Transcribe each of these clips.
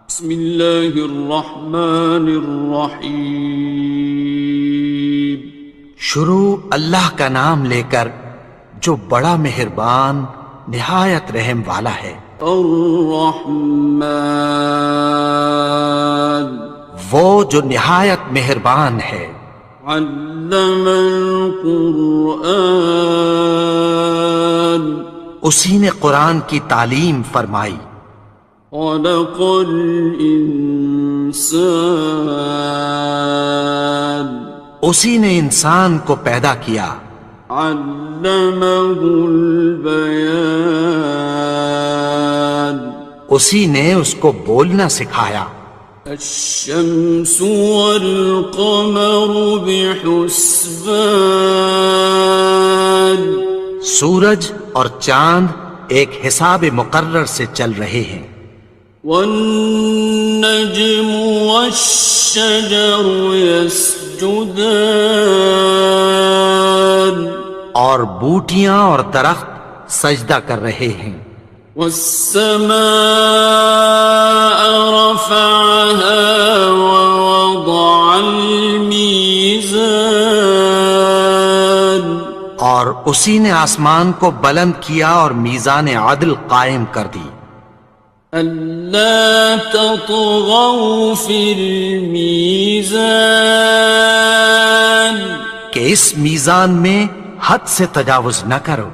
بسم اللہ الرحمن الرحیم۔ شروع اللہ کا نام لے کر جو بڑا مہربان نہایت رحم والا ہے۔ الرحمن، وہ جو نہایت مہربان ہے۔ علم القرآن، اسی نے قرآن کی تعلیم فرمائی۔ خلق الانسان، اسی نے انسان کو پیدا کیا۔ علمہ البیان، اسی نے اس کو بولنا سکھایا۔ الشمس والقمر بحسبان، سورج اور چاند ایک حساب مقرر سے چل رہے ہیں۔ والنجم والشجر يسجدان، اور بوٹیاں اور درخت سجدہ کر رہے ہیں۔ والسماء رفعها ووضع الميزان، اور اسی نے آسمان کو بلند کیا اور میزان عدل قائم کر دی۔ ألا تطغوا في الميزان، کہ اس میزان میں حد سے تجاوز نہ کرو۔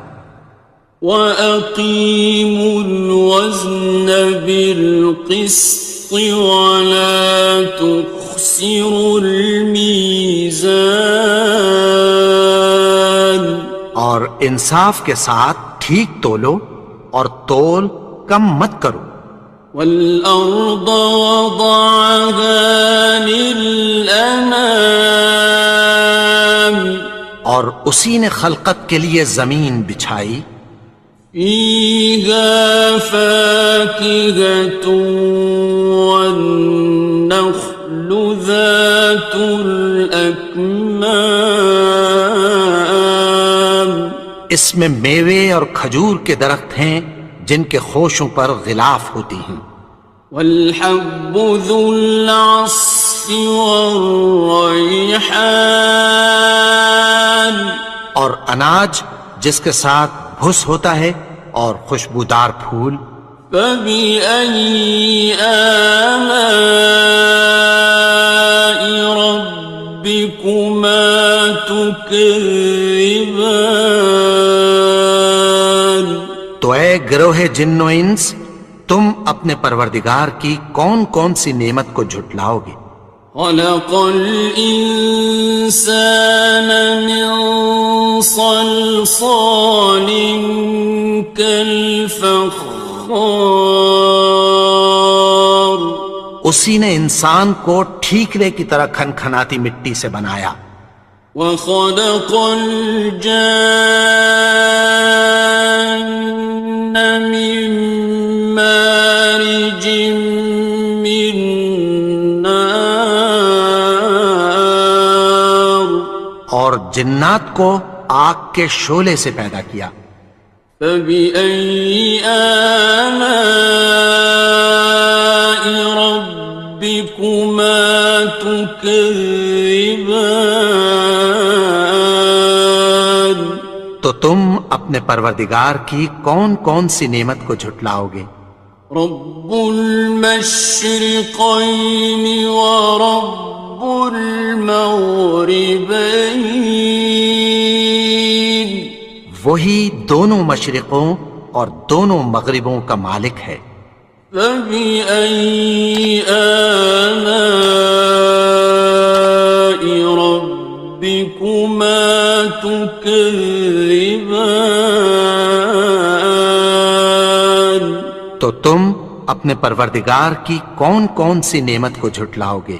وَأَقِيمُوا الْوَزْنَ بِالْقِسْطِ وَلَا تُخْسِرُوا الْمِيزَانَ، اور انصاف کے ساتھ ٹھیک تولو اور تول کم مت کرو۔ وَالْأَرْضَ وَضَعَهَا لِلْأَنَامِ، اور اسی نے خلقت کے لیے زمین بچھائی۔ فِيهَا فَاكِهَةٌ وَالنَّخْلُ ذَاتُ الْأَكْمَامِ، اس میں میوے اور کھجور کے درخت ہیں جن کے خوشوں پر غلاف ہوتی ہیں۔ وَالْحَبُّ ذُو الْعَصْفِ وَالرَّيْحَانِ، اور اناج جس کے ساتھ بھس ہوتا ہے اور خوشبودار پھول۔ فَبِأَيِّ آلَاءِ رَبِّكُمَا تُكَذِّبَانِ، تو اے گروہ جن و انس، تم اپنے پروردگار کی کون کون سی نعمت کو جھٹلاؤ گے؟ خَلَقَ الْإِنسَانَ مِنْ صَلْصَالٍ كَالْفَخَّارِ، اسی نے انسان کو ٹھیکرے کی طرح کھنکھناتی مٹی سے بنایا۔ وَخَلَقَ الْجَانَّ مِن مَّارِجٍ مِّن نَّارٍ، اور جنات کو آگ کے شعلے سے پیدا کیا۔ فَبِأَيِّ آلَاءِ رَبِّكُمَا تُكَذِّبَانِ، تو تم اپنے پروردگار کی کون کون سی نعمت کو جھٹلاؤ گے؟ رب المشرقين ورب المغربين، وہی دونوں مشرقوں اور دونوں مغربوں کا مالک ہے۔ فبأي آلاء ربكما تكذبان، تو تم اپنے پروردگار کی کون کون سی نعمت کو جھٹلاؤ گے؟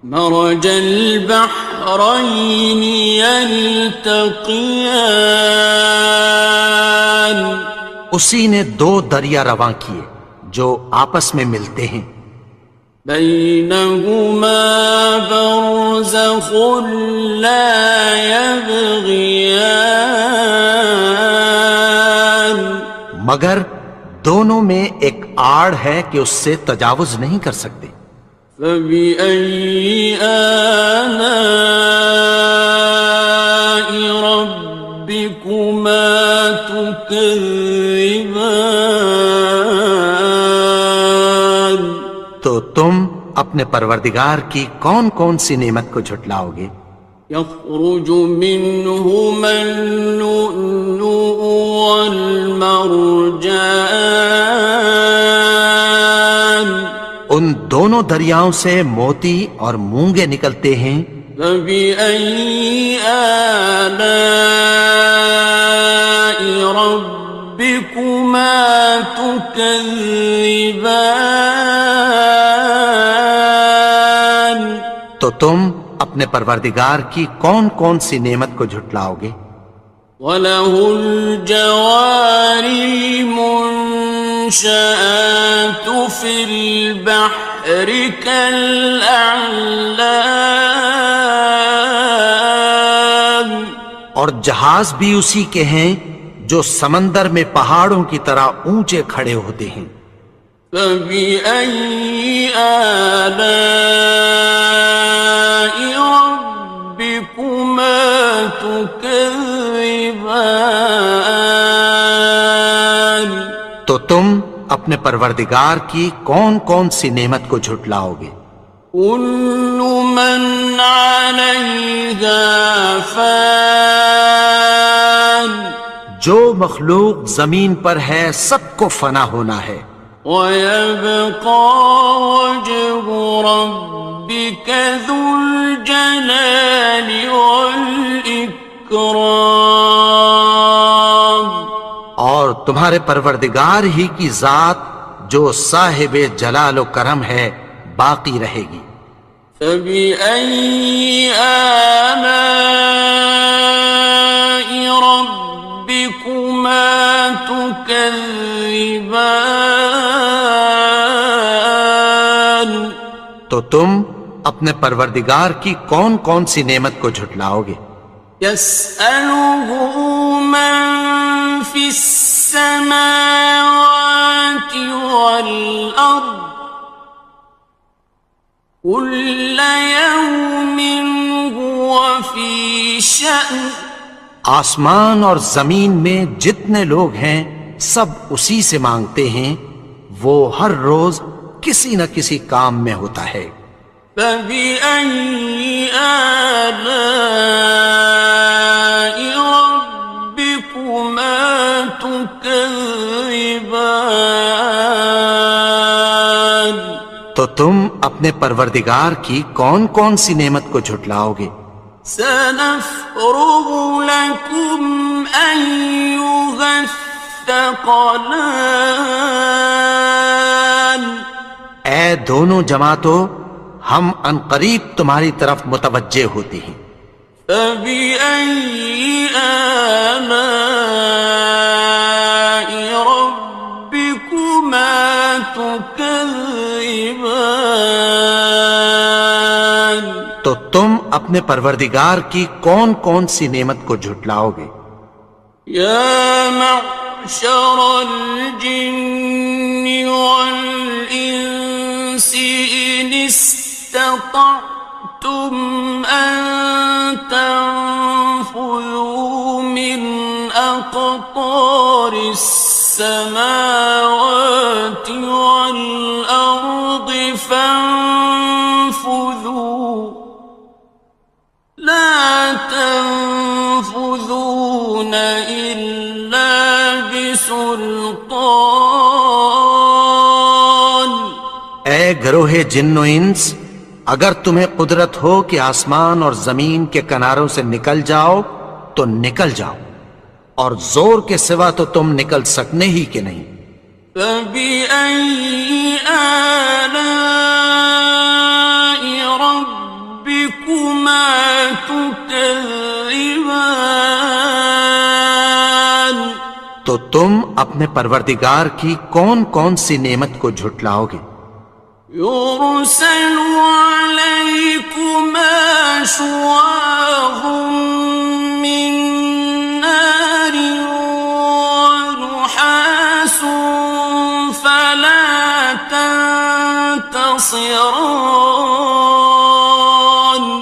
مرج البحرين يلتقيان، اسی نے دو دریا رواں کیے جو آپس میں ملتے ہیں۔ بينهما برزخ لا يبغيان، مگر دونوں میں ایک آڑ ہے کہ اس سے تجاوز نہیں کر سکتے۔ فبأي آلاء ربكما تكذبان؟ تو تم اپنے پروردگار کی کون کون سی نعمت کو جھٹلاؤ گے؟ يخرج منهما اللؤلؤ والمرجان ان دونوں دریاؤں سے موتی اور مونگے نکلتے ہیں۔ فبأي آلاء ربكما تكذبان؟ تو تم اپنے پروردگار کی کون کون سی نعمت کو جھٹلاؤ گے؟ وَلَهُ الْجَوَارِ الْمُنشَآتُ فِي الْبَحْرِ كَالْأَعْلَامِ، اور جہاز بھی اسی کے ہیں جو سمندر میں پہاڑوں کی طرح اونچے کھڑے ہوتے ہیں۔ فَبِأَيِّ آلَاءِ رَبِّكُمَا تُكَذِّبَانِ؟ تو تم اپنے پروردگار کی کون کون سی نعمت کو جھٹلاؤ گے؟ كُلُّ مَنْ عَلَيْهَا فَانٍ، جو مخلوق زمین پر ہے سب کو فنا ہونا ہے۔ وَيَبْقَى وَجْهُ رَبِّكَ ذُو الْجَلَالِ وَالْإِكْرَامِ، اور تمہارے پروردگار ہی کی ذات جو صاحب جلال و کرم ہے باقی رہے گی۔ فَبِأَيِّ آلَاءِ رَبِّكُمَا تُكَذِّبَانِ؟ تو تم اپنے پروردگار کی کون کون سی نعمت کو جھٹلاؤ گے؟ يَسْأَلُهُ مَن فِي السَّمَاوَاتِ وَالْأَرْضِ كُلَّ يَوْمٍ هُوَ فِي شَأْنٍ، آسمان اور زمین میں جتنے لوگ ہیں سب اسی سے مانگتے ہیں، وہ ہر روز کسی نہ کسی کام میں ہوتا ہے۔ فَبِأَيِّ آلَاءِ رَبِّكُمَا تُكَذِّبَانِ؟ تو تم اپنے پروردگار کی کون کون سی نعمت کو جھٹلاؤ گے؟ سَنَفْرُغُ لَكُمْ أَيُّهَ الثَّقَلَانِ؟ اے دونوں جماعتوں، ہم عنقریب تمہاری طرف متوجہ ہوتے ہیں۔ فَبِأَيِّ آلَاءِ رَبِّكُمَا تُكَذِّبَانِ؟ تو تم اپنے پروردگار کی کون کون سی نعمت کو جھٹلاؤ گے؟ يَا مَعْشَرَ الْجِنِّ وَالْإِنسِ إِنِ اسْتَطَعْتُمْ أَن تَنفُذُوا مِنْ أَقْطَارِ السَّمَاوَاتِ وَالْأَرْضِ فَانفُذُوا لَا تَنفُذُونَ إِلَّا بِسُلْطَانٍ۔ اے گروہ جن و انس، اگر تمہیں قدرت ہو کہ آسمان اور زمین کے کناروں سے نکل جاؤ تو نکل جاؤ، اور زور کے سوا تو تم نکل سکنے ہی کہ نہیں۔ فَبِأَيِّ آلَاءِ رَبِّكُمَا تُكَذِّبَانِ؟ تو تم اپنے پروردگار کی کون کون سی نعمت کو جھٹلاؤ گے؟ يُرْسَلُ عَلَيْكُمَا شُوَاظٌ مِّن نَّارٍ وَنُحَاسٌ فَلَا خصران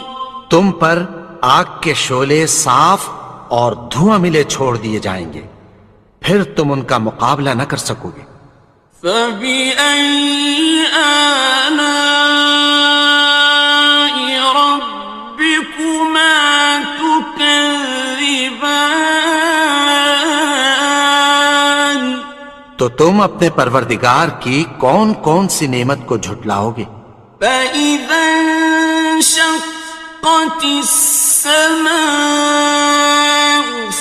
تم پر آگ کے شعلے صاف اور دھواں ملے چھوڑ دیے جائیں گے، پھر تم ان کا مقابلہ نہ کر سکو گے۔ فبأي آلاء ربكما تكذبان تو تم اپنے پروردگار کی کون کون سی نعمت کو جھٹلاؤ گے؟ فإذا انشقت السماء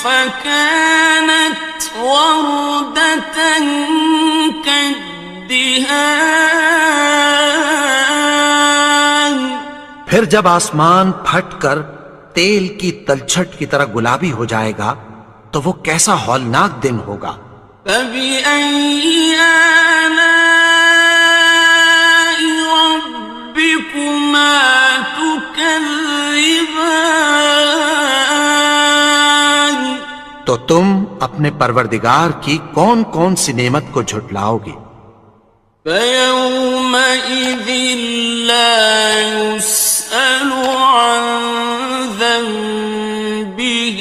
فكانت وردة كالدهان پھر جب آسمان پھٹ کر تیل کی تلچھٹ کی طرح گلابی ہو جائے گا تو وہ کیسا ہولناک دن ہوگا۔ فبأي آلاء ربكما تكذبان تو تم اپنے پروردگار کی کون کون سی نعمت کو جھٹلاؤ گے؟ فيومئذ لا يسأل عن ذنبه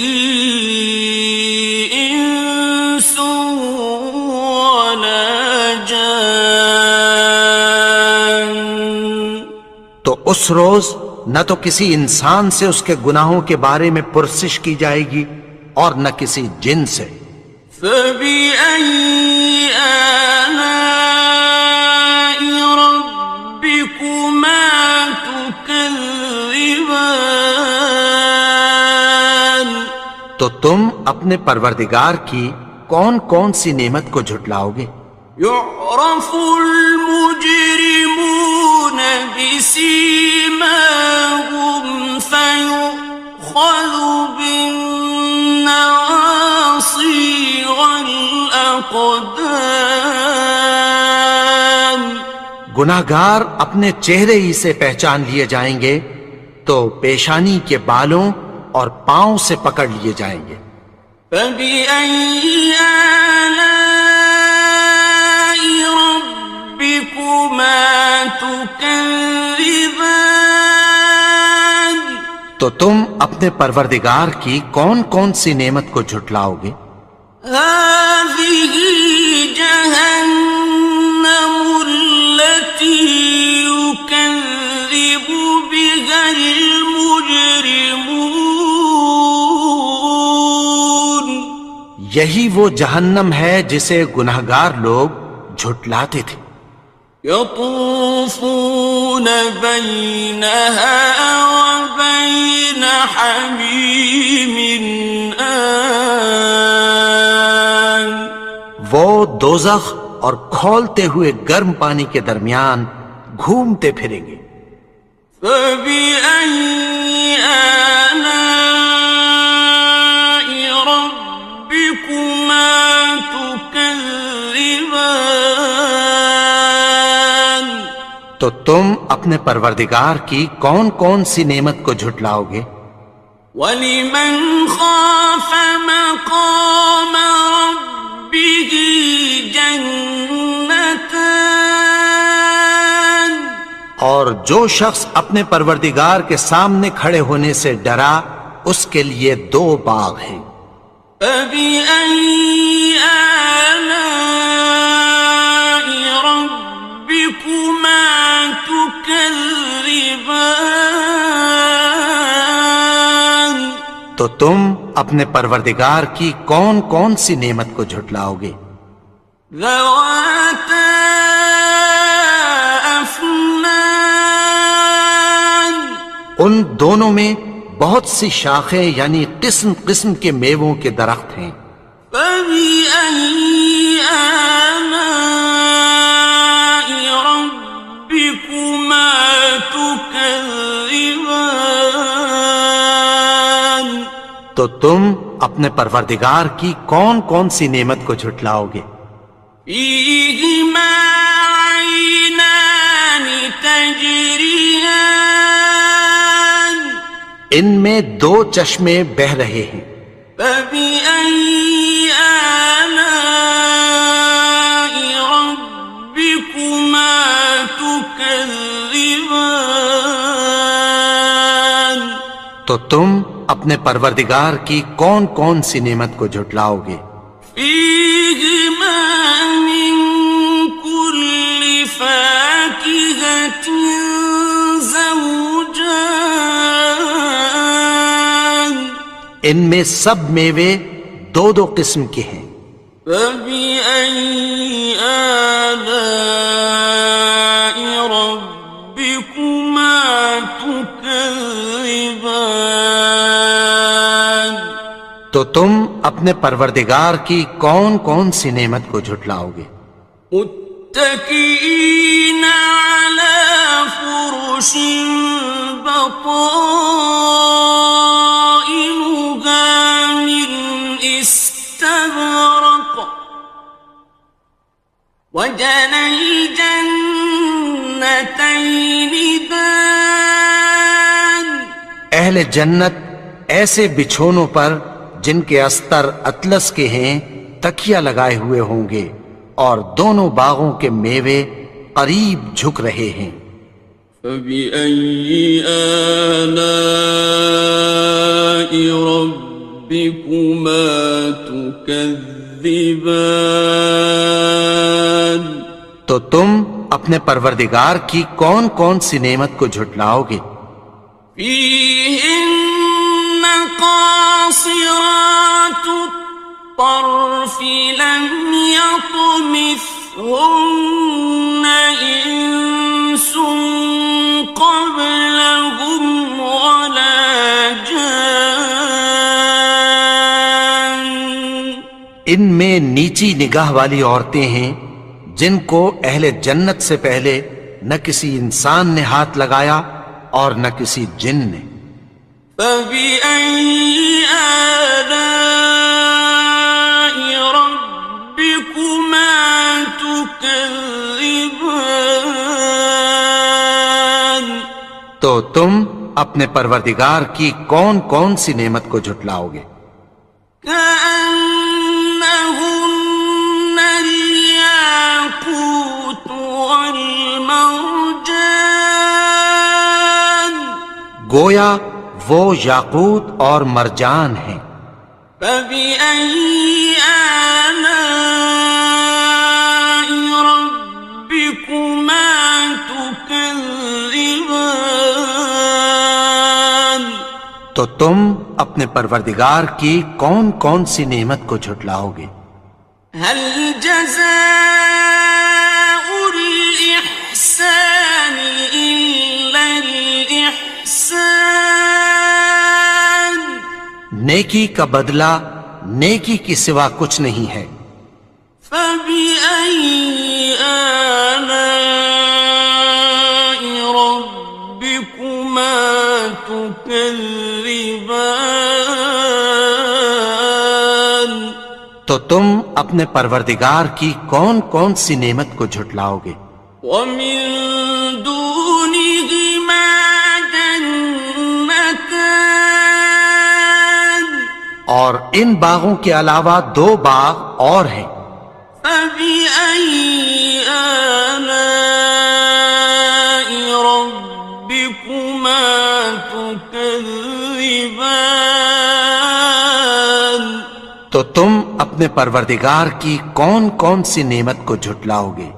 إنس ولا جان تو اس روز نہ تو کسی انسان سے اس کے گناہوں کے بارے میں پرسش کی جائے گی اور نہ کسی جن سے۔ فبأي آلاء ربكما تكذبان تو تم اپنے پروردگار کی کون کون سی نعمت کو جھٹلاؤ گے؟ يعرف المجرمون بسيماهم فيؤخذ بالنواصي والأقدام گناہگار اپنے چہرے ہی سے پہچان لیے جائیں گے تو پیشانی کے بالوں اور پاؤں سے پکڑ لیے جائیں گے۔ فبأي آلاء ربكما تكذبان تو تم اپنے پروردگار کی کون کون سی نعمت کو جھٹلاؤ گے؟ هذه جهنم التي يكذب بها المجرمون یہی وہ جہنم ہے جسے گناہگار لوگ جھٹلاتے تھے۔ يطوفون بينها وبين حميم آن وہ دوزخ اور کھولتے ہوئے گرم پانی کے درمیان گھومتے پھریں گے۔ فبأي آلاء ربكما تكذبان تو تم اپنے پروردگار کی کون کون سی نعمت کو جھٹلاؤ گے؟ وَلِمَنْ خَافَ مَقَامَ رَبِّهِ جَنَّتَانِ اور جو شخص اپنے پروردگار کے سامنے کھڑے ہونے سے ڈرا اس کے لیے دو باغ ہیں۔ فَبِأَيِّ آلَاءِ رَبِّكُمَا تُكَذِّبَانِ تو تم اپنے پروردگار کی کون کون سی نعمت کو جھٹلاؤ گے؟ ذَوَاتَا أَفْنَانٍ ان دونوں میں بہت سی شاخیں یعنی قسم قسم کے میووں کے درخت ہیں۔ فَبِأَيِّ آلَاءِ رَبِّكُمَا تُكَذِّبَانِ تو تم اپنے پروردگار کی کون کون سی نعمت کو جھٹلاؤ گے؟ فِيهِمَا عَيْنَانِ تَجْرِيَانِ ان میں دو چشمے بہہ رہے ہیں۔ فَبِأَيِّ آلَاءِ رَبِّكُمَا تُكَذِّبَانِ تكذبان تو تم اپنے پروردگار کی کون کون سی نعمت کو جھٹلاؤ گے؟ فيهما من كل فاكهة زوجان ان میں سب میوے دو دو قسم کے ہیں، فبأي آلاء ربكما تكذبان تو تم اپنے پروردگار کی کون کون سی نعمت کو جھٹلاؤ گے؟ متكئين على فرش بطائنها من استبرق وجنى الجنتين دان اہل جنت ایسے بچھونوں پر جن کے استر اطلس کے ہیں تکیہ لگائے ہوئے ہوں گے، اور دونوں باغوں کے میوے قریب جھک رہے ہیں۔ فبأي آلاء ربكما تكذبان تو تم اپنے پروردگار کی کون کون سی نعمت کو جھٹلاؤ گے؟ فيهن قاصرات الطرف لم يطمثهن إنس قبلهم ولا جان ان میں نیچی نگاہ والی عورتیں ہیں جن کو اہل جنت سے پہلے نہ کسی انسان نے ہاتھ لگایا اور نہ کسی جن نے۔ فبأي آلاء ربكما تكذبان تو تم اپنے پروردگار کی کون کون سی نعمت کو جھٹلاؤ گے؟ كأنهن الياقوت والمرجان گویا وہ یاقوت اور مرجان ہیں۔ فبأي آلاء ربكما تكذبان تو تم اپنے پروردگار کی کون کون سی نعمت کو جھٹلاؤ گے؟ هل جزاء الإحسان إلا الإحسان نیکی کا بدلہ نیکی کی سوا کچھ نہیں ہے۔ فبأي آلاء ربكما تكذبان تو تم اپنے پروردگار کی کون کون سی نعمت کو جھٹلاؤ گے؟ ومن دونهما جنتان اور ان باغوں کے علاوہ دو باغ اور ہیں۔ فبأي آلاء ربكما تكذبان تو تم اپنے پروردگار کی کون کون سی نعمت کو جھٹلاؤ گے؟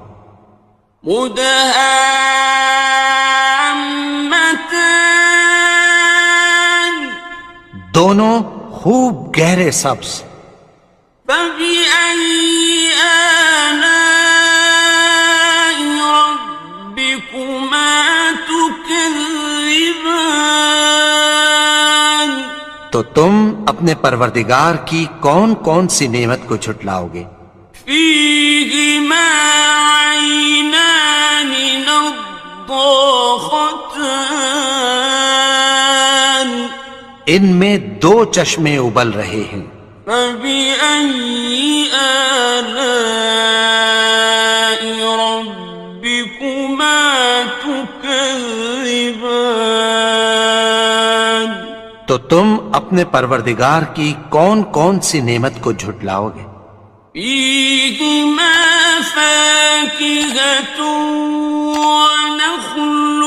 مدهامتان دونوں خوب گہرے سبز۔ فبأي آلاء ربكما تكذبان تو تم اپنے پروردگار کی کون کون سی نعمت کو جھٹلاؤ گے؟ فيهما عينان نضاختان ان میں دو چشمے ابل رہے ہیں۔ فبأي آلاء ربكما تكذبان تو تم اپنے پروردگار کی کون کون سی نعمت کو جھٹلاؤ گے؟ فيهما فاكهة ونخل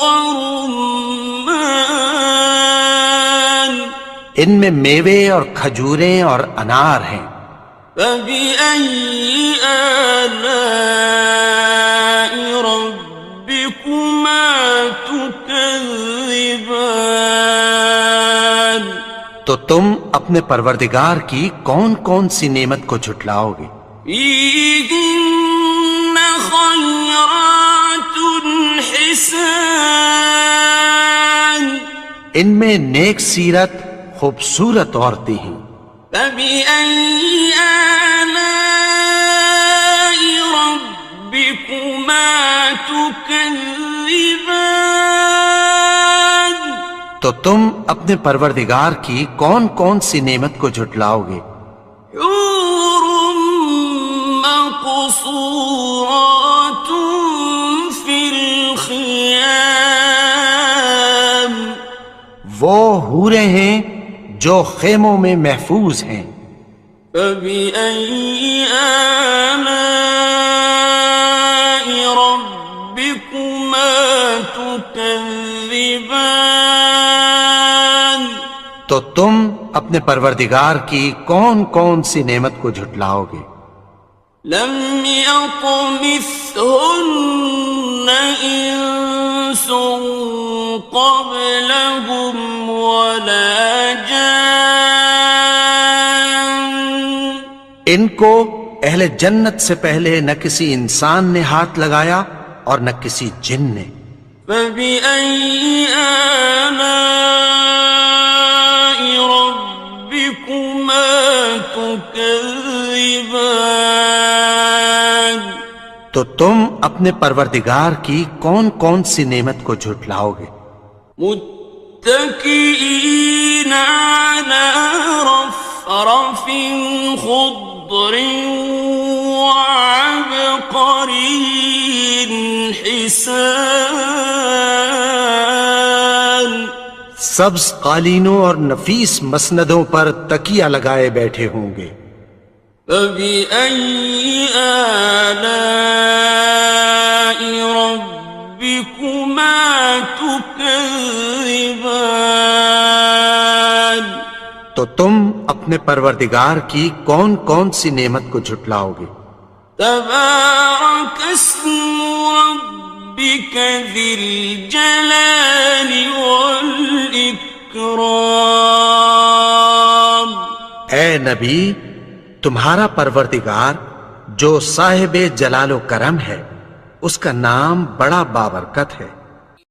ورمان ان میں میوے اور کھجوریں اور انار ہیں. فبأي آلاء ربكما تكذبان تو تم اپنے پروردگار کی کون کون سی نعمت کو جھٹلاؤ گے؟ فيهن خيرات حسان ان میں نیک سیرت خوبصورت عورتیں ہیں. فبأي آلاء ربكما تكذبان تو تم اپنے پروردگار کی کون کون سی نعمت کو جھٹلاؤ گے؟ حور مقصورات في الخيام وہ حوریں ہیں جو خیموں میں محفوظ ہیں. فبأي آلاء ربكما تكذبان تو تم اپنے پروردگار کی کون کون سی نعمت کو جھٹلاؤ گے؟ لم يطمثهن إنس قبلهم ولا جان ان کو اہل جنت سے پہلے نہ کسی انسان نے ہاتھ لگایا اور نہ کسی جن نے. فبأي آلاء ربكما تكذبان تو تم اپنے پروردگار کی کون کون سی نعمت کو جھٹلاؤ گے؟ متكئين على رفرف خضر وعبقري حسان سبز قالینوں اور نفیس مسندوں پر تکیہ لگائے بیٹھے ہوں گے. فبأي آلاء ربكما تكذبان تو تم اپنے پروردگار کی کون کون سی نعمت کو جھٹلاؤ گے؟ تبارك اسم ربك ذي الجلال والإكرام اے نبی، تمہارا پروردگار جو صاحب جلال و کرم ہے، اس کا نام بڑا بابرکت ہے.